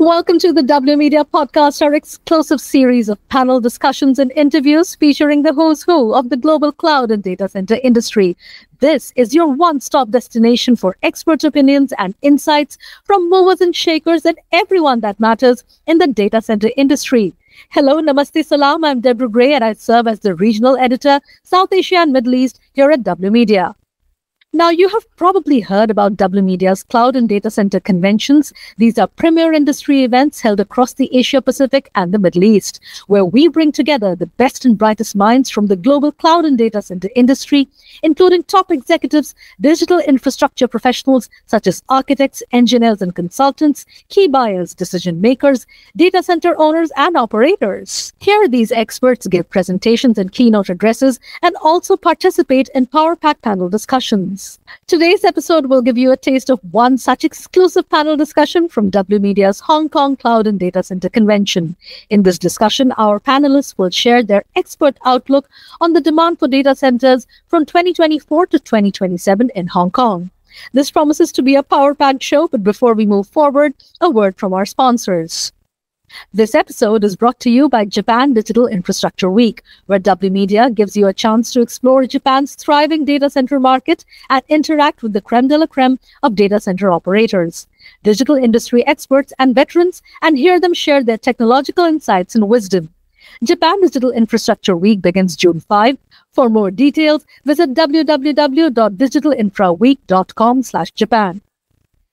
Welcome to the W.Media Podcast, our exclusive series of panel discussions and interviews featuring the who's who of the global cloud and data center industry. This is your one-stop destination for expert opinions and insights from movers and shakers and everyone that matters in the data center industry. Hello, Namaste Salam. I'm Deborah Gray and I serve as the Regional Editor, South Asia and Middle East here at W.Media. Now, you have probably heard about W.Media's Cloud and Data Center Conventions. These are premier industry events held across the Asia Pacific and the Middle East, where we bring together the best and brightest minds from the global cloud and data center industry, including top executives, digital infrastructure professionals such as architects, engineers and consultants, key buyers, decision makers, data center owners and operators. Here, these experts give presentations and keynote addresses and also participate in Power Pack panel discussions. Today's episode will give you a taste of one such exclusive panel discussion from W.Media's Hong Kong Cloud and Data Center Convention. In this discussion, our panelists will share their expert outlook on the demand for data centers from 2024 to 2027 in Hong Kong. This promises to be a power-packed show, but before we move forward, a word from our sponsors. This episode is brought to you by Japan Digital Infrastructure Week, where W.Media gives you a chance to explore Japan's thriving data center market and interact with the creme de la creme of data center operators, digital industry experts and veterans, and hear them share their technological insights and wisdom. Japan Digital Infrastructure Week begins June 5. For more details, visit www.digitalinfraweek.com/Japan.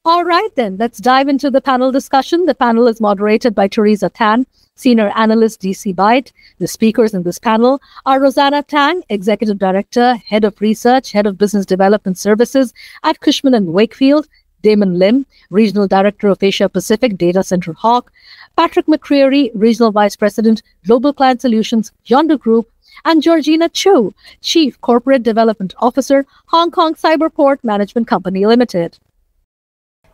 All right, then, let's dive into the panel discussion. The panel is moderated by Teresa Ren, Senior Analyst, DC Byte. The speakers in this panel are Rosanna Tang, Executive Director, Head of Research, Head of Business Development Services at Cushman and Wakefield; Damon Lim, Regional Director of Asia Pacific, datacenterHawk; Patrick McCreery, Regional Vice President, Global Client Solutions, Yondr Group; and Georgina Chu, Chief Corporate Development Officer, Hong Kong Cyberport Management Company Limited.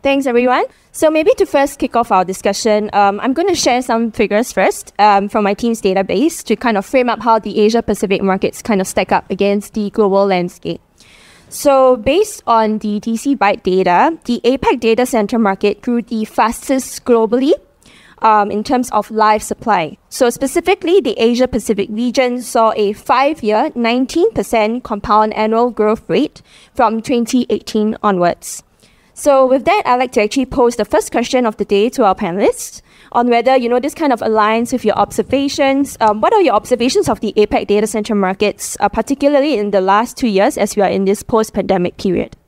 Thanks, everyone. So maybe to first kick off our discussion, I'm going to share some figures first from my team's database to kind of frame up how the Asia-Pacific markets kind of stack up against the global landscape. So based on the DC Byte data, the APAC data center market grew the fastest globally in terms of live supply. So specifically, the Asia-Pacific region saw a 5-year, 19% compound annual growth rate from 2018 onwards. So with that, I'd like to actually pose the first question of the day to our panelists on whether, this kind of aligns with your observations. What are your observations of the APAC data center markets, particularly in the last 2 years as we are in this post-pandemic period?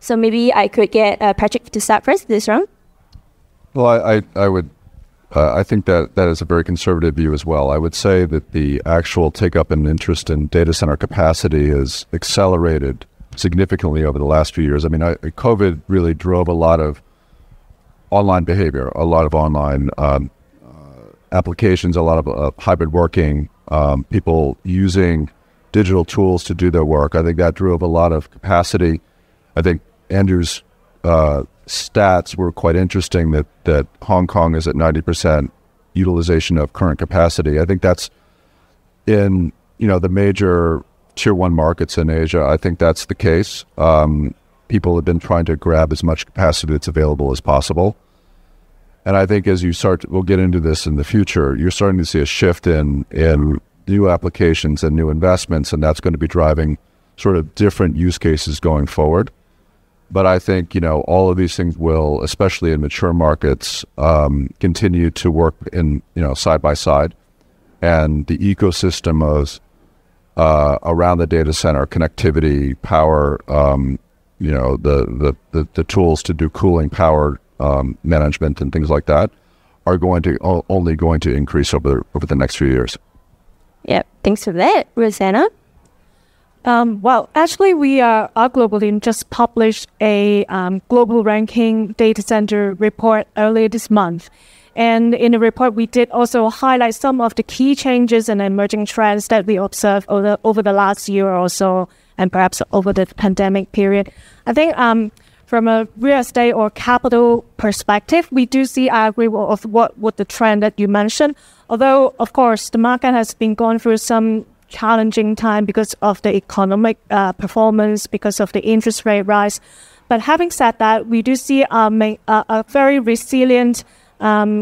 So maybe I could get Patrick to start first this round. Well, I think that is a very conservative view as well. I would say that the actual take-up and interest in data center capacity has accelerated significantly over the last few years. I mean, COVID really drove a lot of online behavior, a lot of online applications, a lot of hybrid working, people using digital tools to do their work. I think that drove a lot of capacity. I think Andrew's stats were quite interesting that Hong Kong is at 90% utilization of current capacity. I think that's in, the major Tier 1 markets in Asia. I think that's the case. People have been trying to grab as much capacity that's available as possible. And I think as we'll get into this in the future, you're starting to see a shift in new applications and new investments, and that's going to be driving sort of different use cases going forward. But I think, all of these things will, especially in mature markets, continue to work in, side by side. And the ecosystem of around the data center, connectivity, power, the tools to do cooling, power management, and things like that are only going to increase over the next few years. Yeah, thanks for that, Rosanna. Well, actually, we are globally just published a global ranking data center report earlier this month. And in the report, we did also highlight some of the key changes and emerging trends that we observed over the last year or so, and perhaps over the pandemic period. I think from a real estate or capital perspective, we do see, I agree with the trend that you mentioned. Although, of course, the market has been going through some challenging time because of the economic performance, because of the interest rate rise. But having said that, we do see a very resilient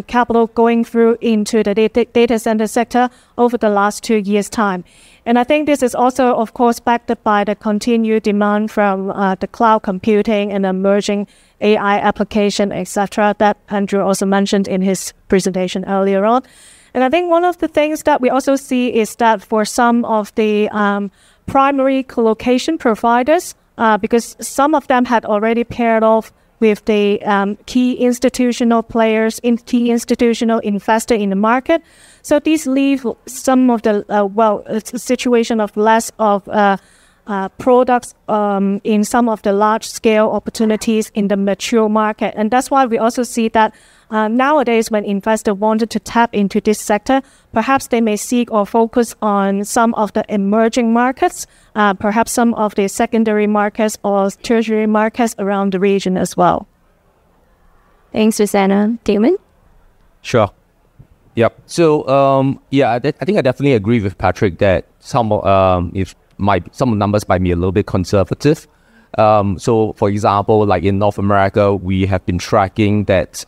capital going through into the data center sector over the last 2 years' time. And I think this is also, of course, backed by the continued demand from the cloud computing and emerging AI application, etc., that Andrew also mentioned in his presentation earlier on. And I think one of the things that we also see is that for some of the primary colocation providers, because some of them had already paired off with the key institutional players, key institutional investor in the market. So these leave some of the, it's a situation of less of products in some of the large-scale opportunities in the mature market. And that's why we also see that nowadays when investors wanted to tap into this sector, perhaps they may seek or focus on some of the emerging markets, perhaps some of the secondary markets or tertiary markets around the region as well. Thanks, Rosanna. Damon? Sure. Yep. So, I think I definitely agree with Patrick that some numbers might be a little bit conservative. So, for example, like in North America, we have been tracking that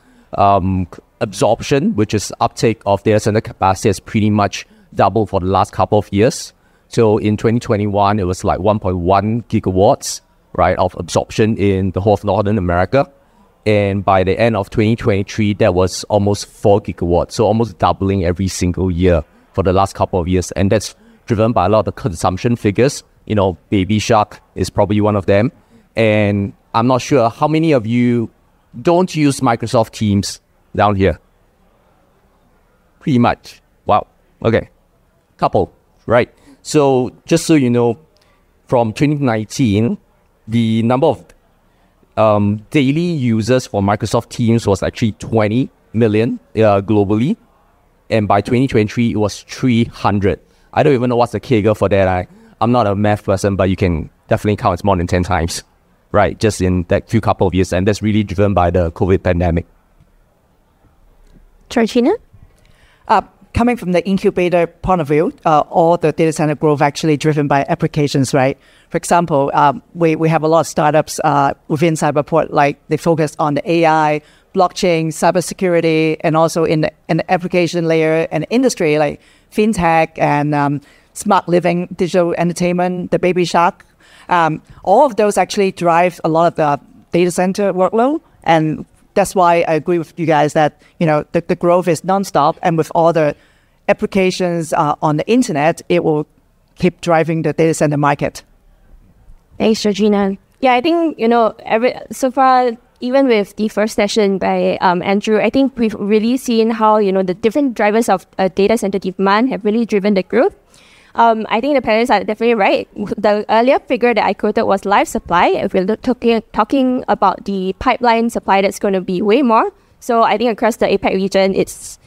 absorption, which is uptake of data center capacity, has pretty much doubled for the last couple of years. So, in 2021, it was like 1.1 gigawatts, right, of absorption in the whole of Northern America. And by the end of 2023, that was almost 4 gigawatts. So almost doubling every single year for the last couple of years. And that's driven by a lot of the consumption figures. Baby Shark is probably one of them. And I'm not sure how many of you don't use Microsoft Teams down here. Pretty much. Wow. Okay. Couple, right? So just so you know, from 2019, the number of daily users for Microsoft Teams was actually 20 million globally. And by 2023, it was 300. I don't even know what's the CAGR for that. I'm not a math person, but you can definitely count it's more than 10 times, right? Just in that few couple of years. And that's really driven by the COVID pandemic. Georgina? Coming from the incubator point of view, all the data center growth actually driven by applications, right? For example, we have a lot of startups within Cyberport, like they focus on the AI, blockchain, cybersecurity, and also in the application layer and industry, like fintech and smart living, digital entertainment, the Baby Shark. All of those actually drive a lot of the data center workload. And that's why I agree with you guys that, the growth is nonstop. And with all the applications on the internet, it will keep driving the data center market. Thanks, Georgina. Yeah, I think, so far, even with the first session by Andrew, I think we've really seen how, the different drivers of data center demand have really driven the growth. I think the panelists are definitely right. The earlier figure that I quoted was live supply. If we're talking about the pipeline supply, that's going to be way more. So I think across the APAC region, it's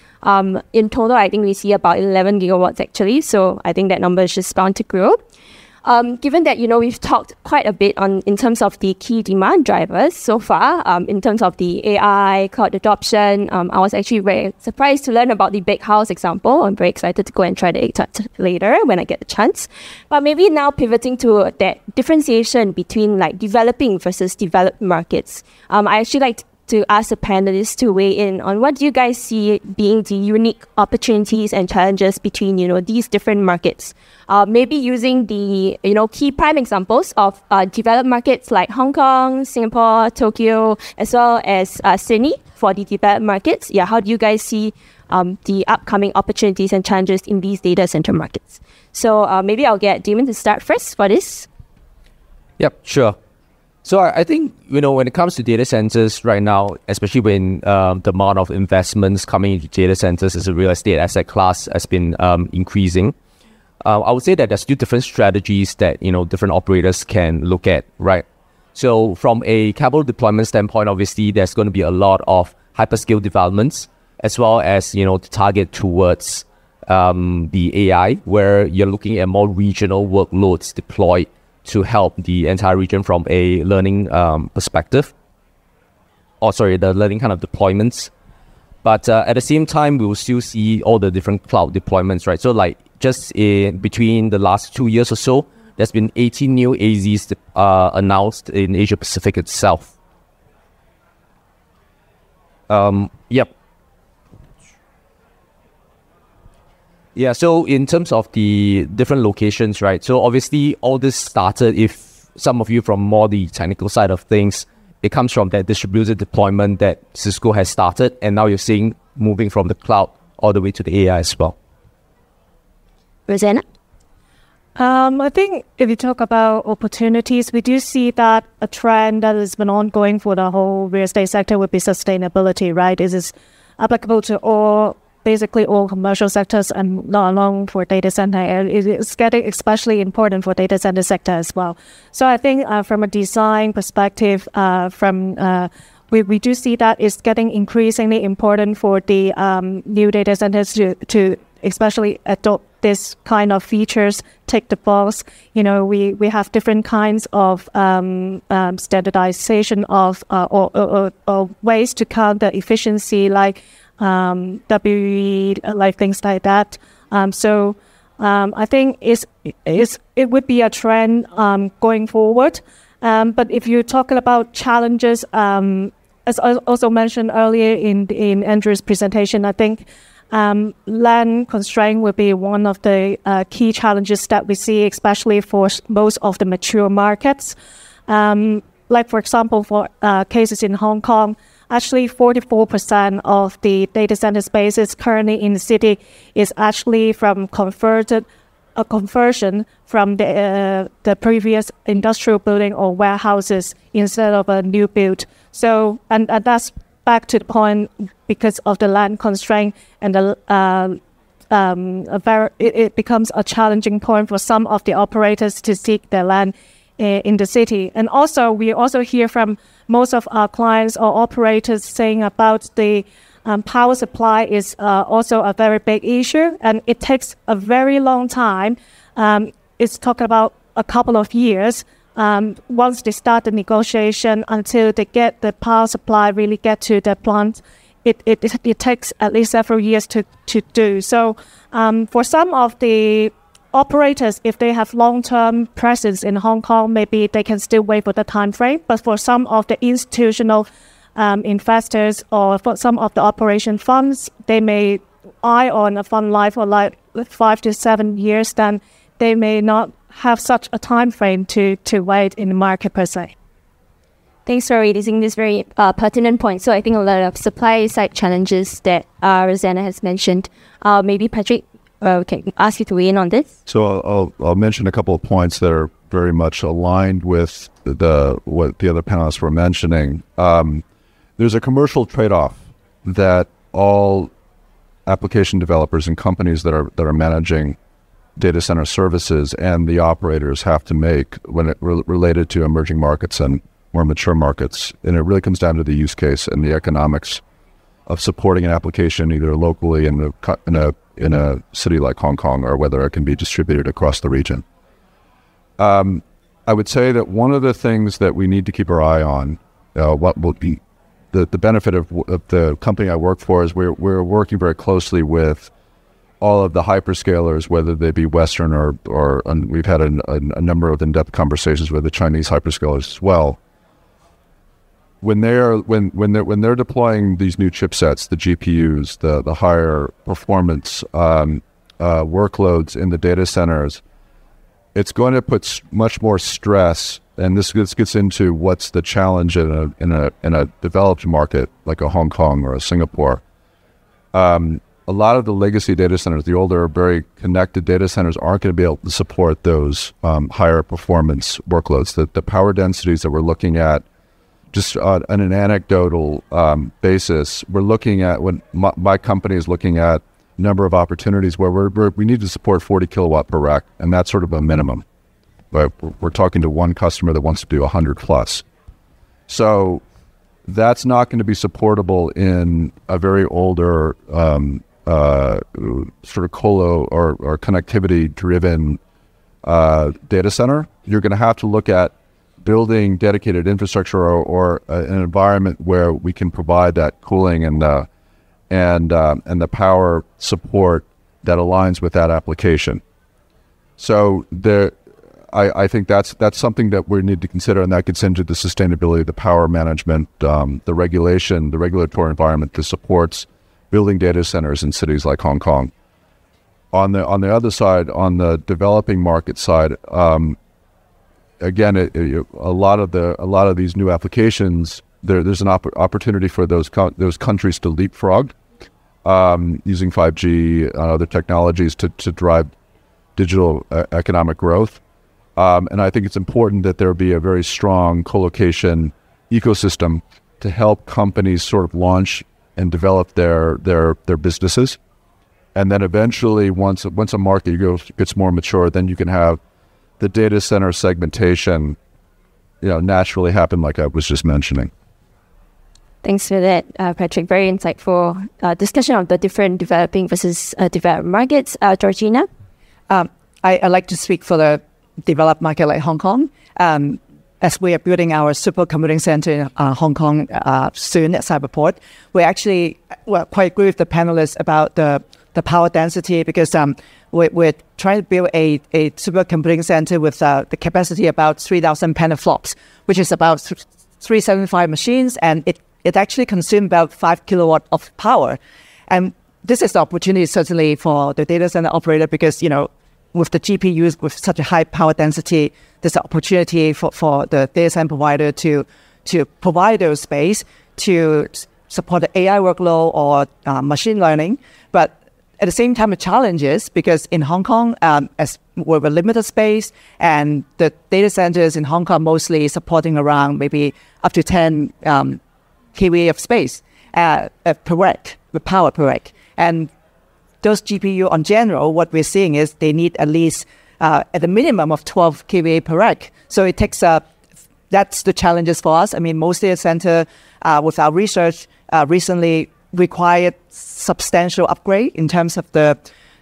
in total, I think we see about 11 gigawatts actually. So I think that number is just bound to grow. Given that, we've talked quite a bit in terms of the key demand drivers so far, in terms of the AI, cloud adoption, I was actually very surprised to learn about the big house example. I'm very excited to go and try it later when I get the chance. But maybe now pivoting to that differentiation between like developing versus developed markets. I actually like to ask the panelists to weigh in on what do you guys see being the unique opportunities and challenges between, these different markets. Maybe using the, key prime examples of developed markets like Hong Kong, Singapore, Tokyo, as well as Sydney for the developed markets. Yeah, how do you guys see the upcoming opportunities and challenges in these data center markets? So maybe I'll get Damon to start first for this. Yep, sure. So I think, when it comes to data centers right now, especially when the amount of investments coming into data centers as a real estate asset class has been increasing, I would say that there's still different strategies that, different operators can look at, right? So from a capital deployment standpoint, obviously, there's going to be a lot of hyperscale developments, as well as, to target towards the AI, where you're looking at more regional workloads deployed to help the entire region from a learning perspective. The learning kind of deployments. But at the same time, we will still see all the different cloud deployments, right? So like just between the last 2 years or so, there's been 18 new AZs announced in Asia Pacific itself. Yeah, so in terms of the different locations, right? So obviously all this started, if some of you from more the technical side of things, it comes from that distributed deployment that Cisco has started, and now you're seeing moving from the cloud all the way to the AI as well. Rosanna? I think if you talk about opportunities, we do see that a trend that has been ongoing for the whole real estate sector would be sustainability, right? This is applicable to basically all commercial sectors and not alone for data center. It's getting especially important for data center sector as well. So I think from a design perspective, we do see that it's getting increasingly important for the new data centers to especially adopt this kind of features, tick the box. We have different kinds of standardization of or ways to count the efficiency, like WE, like things like that. So I think it would be a trend going forward. But if you're talking about challenges, as I also mentioned earlier in Andrew's presentation, I think land constraint will be one of the key challenges that we see, especially for most of the mature markets. Like, for example, for cases in Hong Kong, actually 44% of the data center spaces currently in the city is actually from conversion from the previous industrial building or warehouses instead of a new build. So, and that's back to the point because of the land constraint, and it becomes a challenging point for some of the operators to seek their land in the city. And also, we also hear from most of our clients or operators saying about the power supply is also a very big issue, and it takes a very long time. It's talking about a couple of years once they start the negotiation until they get the power supply really get to the plant. It takes at least several years to do. So for some of the operators, if they have long-term presence in Hong Kong, maybe they can still wait for the time frame. But for some of the institutional investors or for some of the operation funds, they may eye on a fund life for like 5 to 7 years. Then they may not have such a time frame to wait in the market per se. Thanks for raising this very pertinent point. So I think a lot of supply side challenges that Rosanna has mentioned. Maybe Patrick, can ask you to weigh in on this. So I'll mention a couple of points that are very much aligned with what the other panelists were mentioning. There's a commercial trade-off that all application developers and companies that are managing data center services and the operators have to make when it related to emerging markets and more mature markets. And it really comes down to the use case and the economics of supporting an application either locally in a city like Hong Kong, or whether it can be distributed across the region. I would say that one of the things that we need to keep our eye on, what will be the benefit of the company I work for, is we're working very closely with all of the hyperscalers, whether they be Western or we've had a number of in-depth conversations with the Chinese hyperscalers as well. When they're deploying these new chipsets, the GPUs, the higher performance workloads in the data centers, it's going to put much more stress. And this gets into what's the challenge in a developed market like a Hong Kong or a Singapore. A lot of the legacy data centers, the older, very connected data centers, aren't going to be able to support those higher performance workloads. The power densities that we're looking at, just on an anecdotal basis, we're looking at, when my company is looking at a number of opportunities where we need to support 40 kilowatt per rack, and that's sort of a minimum. But we're talking to one customer that wants to do 100 plus. So that's not going to be supportable in a very older sort of colo or connectivity driven data center. You're going to have to look at building dedicated infrastructure or an environment where we can provide that cooling and the power support that aligns with that application. So I think that's something that we need to consider, and that gets into the sustainability, the power management, the regulatory environment that supports building data centers in cities like Hong Kong. On the other side, on the developing market side, again, a lot of these new applications, there's an opportunity for those countries to leapfrog using 5G and other technologies to drive digital economic growth. And I think it's important that there be a very strong co-location ecosystem to help companies sort of launch and develop their businesses. And then eventually, once a market gets more mature, then you can have the data center segmentation, naturally happen, like I was just mentioning. Thanks for that, Patrick. Very insightful discussion of the different developing versus developed markets. Georgina? I like to speak for the developed market like Hong Kong. As we are building our supercomputing center in Hong Kong soon at Cyberport, we actually quite agree with the panelists about the power density, because we're trying to build a supercomputing center with the capacity about 3,000 petaflops, which is about 375 machines, and it actually consumes about 5 kilowatt of power. And this is the opportunity certainly for the data center operator, because, with the GPUs with such a high power density, there's an opportunity for the data center provider to provide those space to support the AI workload or machine learning. But at the same time, the challenge is because in Hong Kong, as we're a limited space, and the data centers in Hong Kong mostly supporting around maybe up to 10 kVA of space per rack, the power per rack. And those GPU on general, what we're seeing is they need at least at a minimum of 12 kVA per rack. So it takes that's the challenges for us. I mean, most data center with our research recently required substantial upgrade in terms of the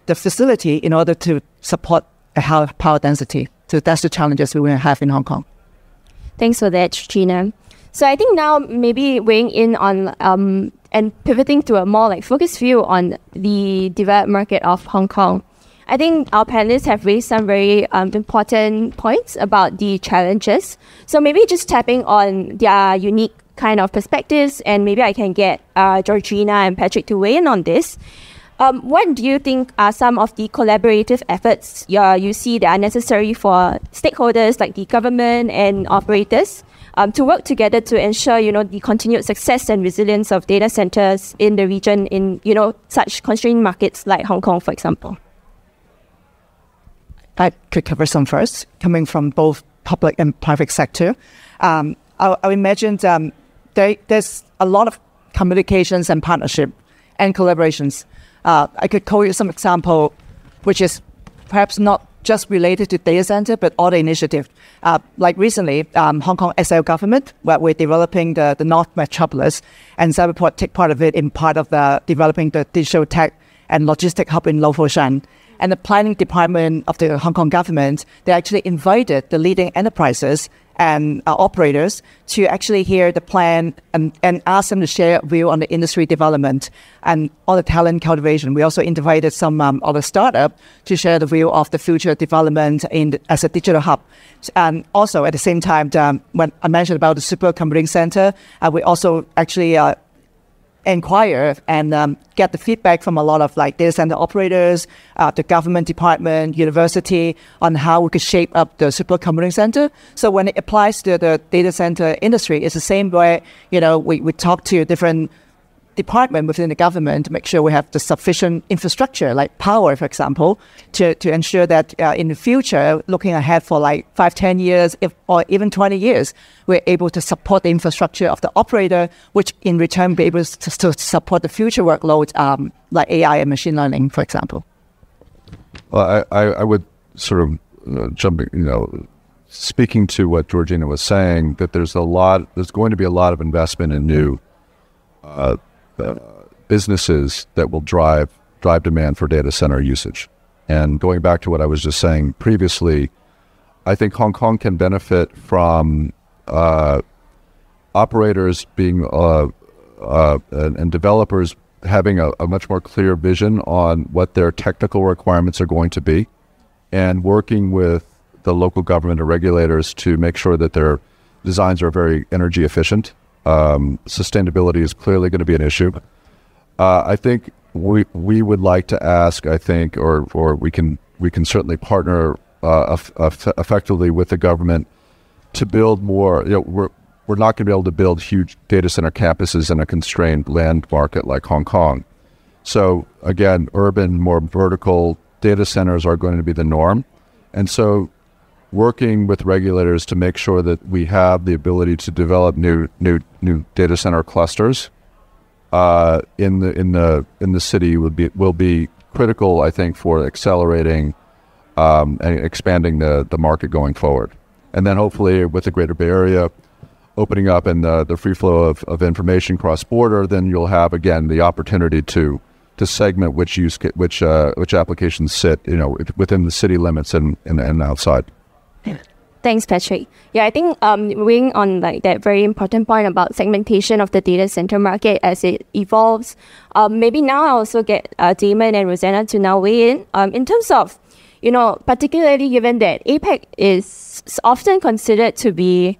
facility in order to support a high power density. So that's the challenges we will have in Hong Kong. Thanks for that, Gina. So I think now maybe weighing in on and pivoting to a more focused view on the developed market of Hong Kong. I think our panelists have raised some very important points about the challenges. So maybe just tapping on their unique kind of perspectives, and maybe I can get Georgina and Patrick to weigh in on this. What do you think are some of the collaborative efforts you see that are necessary for stakeholders like the government and operators to work together to ensure, the continued success and resilience of data centers in the region in, such constrained markets like Hong Kong, for example? I could cover some first, coming from both public and private sector. I imagine there's a lot of communications and partnership and collaborations. I could call you some example, which is perhaps not just related to data center, but other initiative. Like recently, Hong Kong SL government, where we're developing the North Metropolis, and Cyberport take part of it in part of the developing the digital tech and logistic hub in Lo Foshan. And the planning department of the Hong Kong government, they actually invited the leading enterprises and operators to actually hear the plan and ask them to share a view on the industry development and on the talent cultivation. We also invited some other startup to share the view of the future development as a digital hub. And also at the same time, when I mentioned about the supercomputing center, we also actually inquire and get the feedback from a lot of data center operators, the government department, university, on how we could shape up the supercomputing center. So when it applies to the data center industry, it's the same way, we talk to different department within the government to make sure we have the sufficient infrastructure, like power, for example, to ensure that in the future, looking ahead for 5, 10 years, or even 20 years, we're able to support the infrastructure of the operator, which in return be able to support the future workloads like AI and machine learning, for example. Well, I would sort of jumping, speaking to what Georgina was saying, that there's going to be a lot of investment in new businesses that will drive demand for data center usage. And going back to what I was just saying previously, I think Hong Kong can benefit from operators being and developers having a much more clear vision on what their technical requirements are going to be, and working with the local government or regulators to make sure that their designs are very energy efficient. Sustainability is clearly going to be an issue. I think we would like to ask, I think, or we can certainly partner effectively with the government to build more. We're not going to be able to build huge data center campuses in a constrained land market like Hong Kong. So again, urban, more vertical data centers are going to be the norm. And so working with regulators to make sure that we have the ability to develop new data center clusters in the city will be critical, I think, for accelerating and expanding the market going forward. And then hopefully with the Greater Bay Area opening up and the free flow of information cross-border, then you'll have, again, the opportunity to segment which applications sit, within the city limits and outside. Thanks, Patrick. Yeah, I think weighing on like that very important point about segmentation of the data center market as it evolves. Maybe now I also get Damon and Rosanna to now weigh in terms of, particularly given that APAC is often considered to be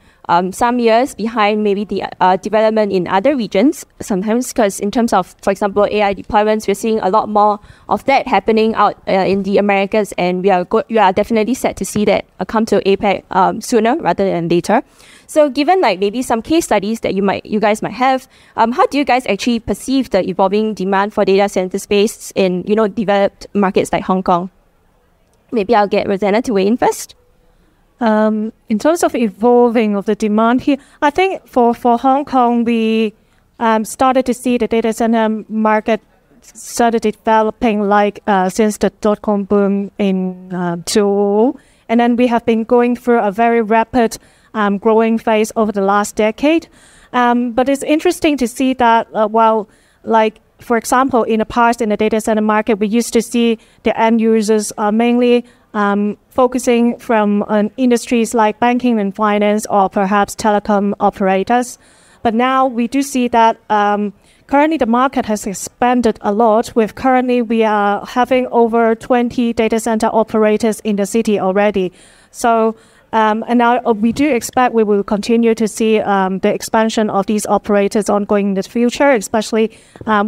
some years behind maybe the development in other regions, sometimes because in terms of, for example, AI deployments, we're seeing a lot more of that happening out in the Americas, and we are definitely set to see that come to APAC sooner rather than later. So given like maybe some case studies that you guys might have, how do you guys actually perceive the evolving demand for data center space in, developed markets like Hong Kong? Maybe I'll get Rosanna to weigh in first. In terms of evolving of the demand here, I think for Hong Kong, we started to see the data center market started developing since the dot-com boom in 2000. And then we have been going through a very rapid growing phase over the last decade. But it's interesting to see that for example, in the past in the data center market, we used to see the end users mainly focusing from industries like banking and finance or perhaps telecom operators. But now we do see that currently the market has expanded a lot. Currently we are having over 20 data center operators in the city already. So and now we do expect we will continue to see the expansion of these operators ongoing in the future, especially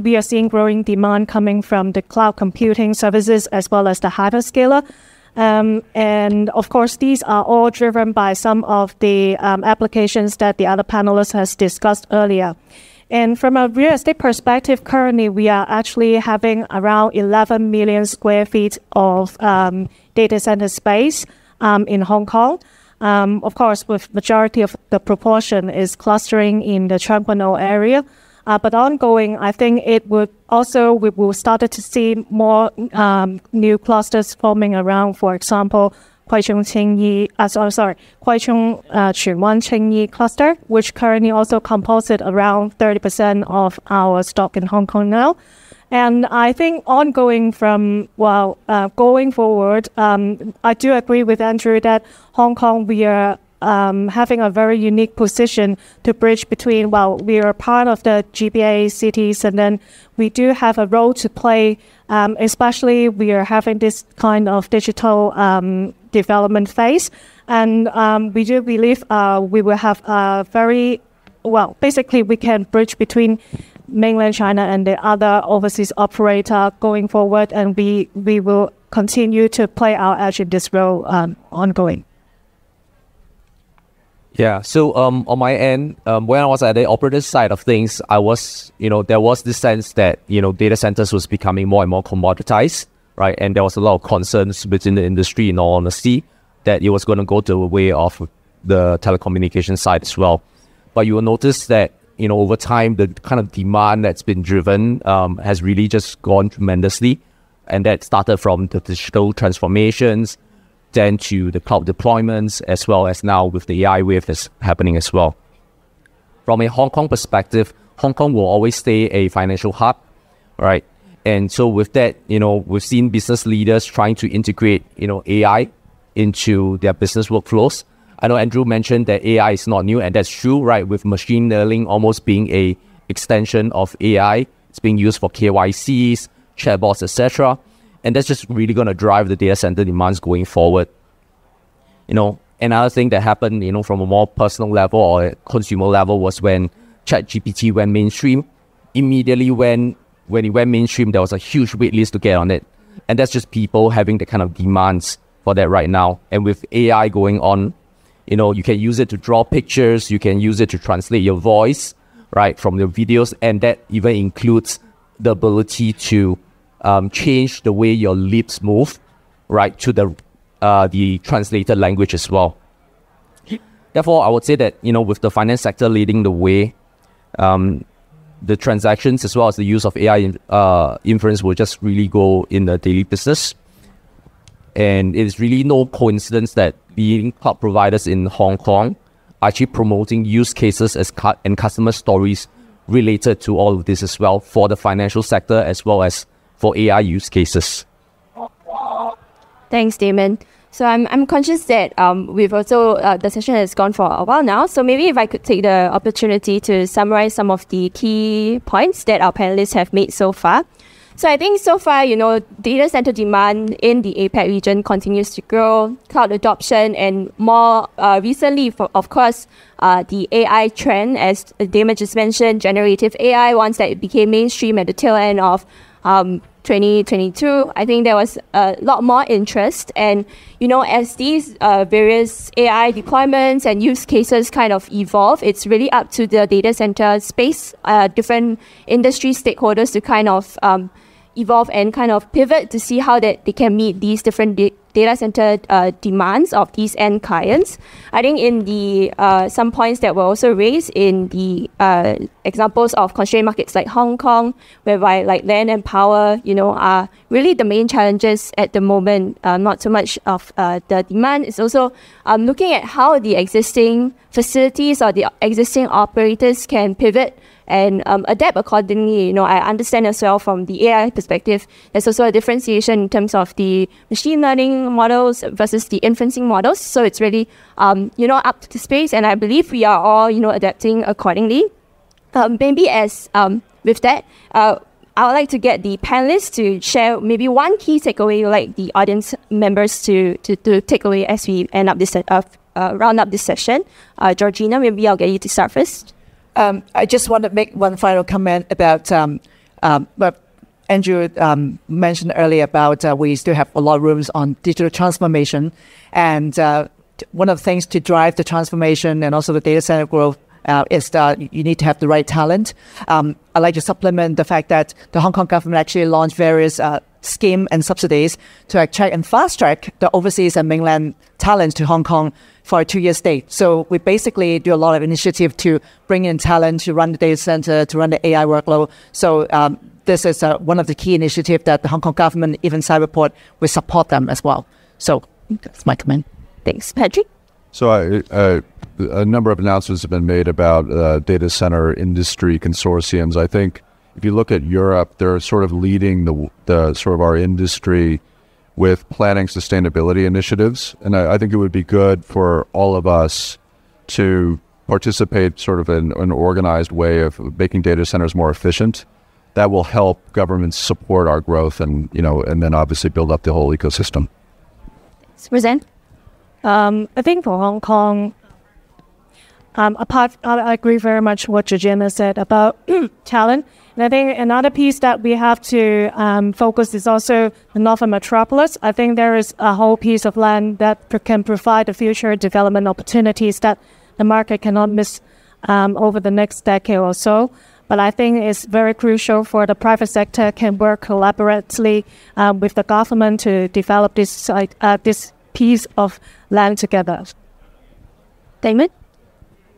we are seeing growing demand coming from the cloud computing services as well as the hyperscaler. And of course, these are all driven by some of the applications that the other panelists has discussed earlier. And from a real estate perspective, currently we are actually having around 11 million square feet of data center space in Hong Kong. Of course, with majority of the proportion is clustering in the Tseung Kwan O area. But ongoing, I think we will start to see more new clusters forming around, for example, Kwai Chung Tsuen Wan Tsing Yi cluster, which currently also composite around 30% of our stock in Hong Kong now. And I think ongoing going forward, I do agree with Andrew that Hong Kong, we are having a very unique position to bridge between, we are part of the GBA cities, and then we do have a role to play, especially we are having this kind of digital development phase. And we do believe we will have a basically we can bridge between mainland China and the other overseas operator going forward, and we will continue to play our edge in this role ongoing. Yeah, so on my end, when I was at the operator side of things, I was, there was this sense that, data centers was becoming more and more commoditized, right? And there was a lot of concerns within the industry, in all honesty, that it was going to go the way of the telecommunication side as well. But you will notice that, over time, the kind of demand that's been driven has really just gone tremendously. And that started from the digital transformations, then to the cloud deployments, as well as now with the AI wave that's happening as well. From a Hong Kong perspective, Hong Kong will always stay a financial hub, right? And so with that, we've seen business leaders trying to integrate, AI into their business workflows. I know Andrew mentioned that AI is not new, and that's true, right? With machine learning almost being a extension of AI, it's being used for KYCs, chatbots, etc. And that's just really going to drive the data center demands going forward. Another thing that happened, from a more personal level or a consumer level was when ChatGPT went mainstream. Immediately when when it went mainstream, there was a huge wait list to get on it. And that's just people having the kind of demands for that right now. And with AI going on, you can use it to draw pictures, you can use it to translate your voice, right, from your videos. And that even includes the ability to change the way your lips move, right, to the translated language as well. Therefore, I would say that, with the finance sector leading the way, the transactions as well as the use of AI inference will just really go in the daily business. And it is really no coincidence that leading cloud providers in Hong Kong are actually promoting use cases and customer stories related to all of this as well for the financial sector as well as for AI use cases. Thanks, Damon. So I'm conscious that we've also, the session has gone for a while now. So maybe if I could take the opportunity to summarize some of the key points that our panelists have made so far. So I think so far, data center demand in the APAC region continues to grow, cloud adoption, and more recently, of course, the AI trend, as Damon just mentioned, generative AI, once that it became mainstream at the tail end of 2022, I think there was a lot more interest. And, as these various AI deployments and use cases kind of evolve, it's really up to the data center space, different industry stakeholders to kind of evolve and kind of pivot to see how that they can meet these different data center demands of these end clients. I think in the some points that were also raised in the examples of constrained markets like Hong Kong, whereby like land and power, are really the main challenges at the moment. Not so much of the demand. It's also looking at how the existing facilities or the existing operators can pivot and adapt accordingly. I understand as well from the AI perspective, there's also a differentiation in terms of the machine learning models versus the inferencing models. So it's really, up to the space, and I believe we are all, adapting accordingly. Maybe as with that, I would like to get the panelists to share maybe one key takeaway you'd like the audience members to take away as we end up this round up this session. Georgina, maybe I'll get you to start first. I just want to make one final comment about what Andrew mentioned earlier about we still have a lot of rooms on digital transformation. And one of the things to drive the transformation and also the data center growth is that you need to have the right talent. I'd like to supplement the fact that the Hong Kong government actually launched various scheme and subsidies to attract and fast track the overseas and mainland talent to Hong Kong for a 2-year stay. So we basically do a lot of initiative to bring in talent to run the data center, to run the AI workload. So this is one of the key initiatives that the Hong Kong government, even Cyberport, will support them as well. So that's my comment. Thanks. Patrick? So a number of announcements have been made about data center industry consortiums. I think if you look at Europe, they're sort of leading the sort of our industry with planning sustainability initiatives. And I think it would be good for all of us to participate sort of in an organized way of making data centers more efficient. That will help governments support our growth and then obviously build up the whole ecosystem. Rosanna? I think for Hong Kong, I agree very much what Georgina said about talent. And I think another piece that we have to focus is also the Northern Metropolis. I think there is a whole piece of land that can provide the future development opportunities that the market cannot miss over the next decade or so. But I think it's very crucial for the private sector can work collaboratively with the government to develop this piece of land together. Damon?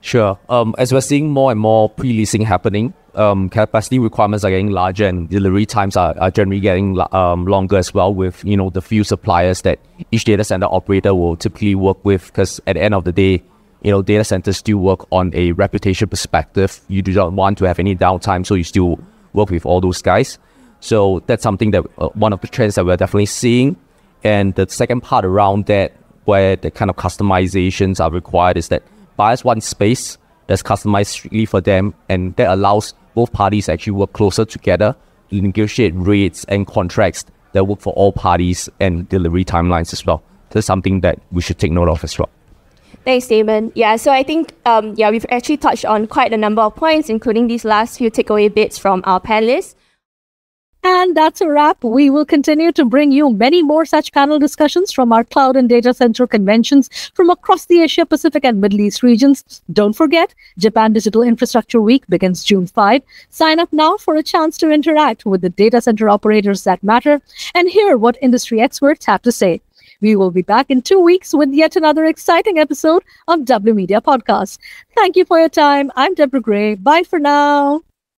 Sure. As we're seeing more and more pre-leasing happening, capacity requirements are getting larger and delivery times are generally getting longer as well with, the few suppliers that each data center operator will typically work with, because at the end of the day, data centers still work on a reputation perspective. You do not want to have any downtime, so you still work with all those guys. So that's something that one of the trends that we're definitely seeing. And the second part around that, where the kind of customizations are required, is that buyers want space that's customized strictly for them, and that allows both parties to actually work closer together to negotiate rates and contracts that work for all parties and delivery timelines as well. That's something that we should take note of as well. Thanks, Damon. Yeah, so I think, we've actually touched on quite a number of points, including these last few takeaway bits from our panelists. And that's a wrap. We will continue to bring you many more such panel discussions from our cloud and data center conventions from across the Asia Pacific and Middle East regions. Don't forget, Japan Digital Infrastructure Week begins June 5. Sign up now for a chance to interact with the data center operators that matter and hear what industry experts have to say. We will be back in 2 weeks with yet another exciting episode of W.Media Podcast. Thank you for your time. I'm Deborah Gray. Bye for now.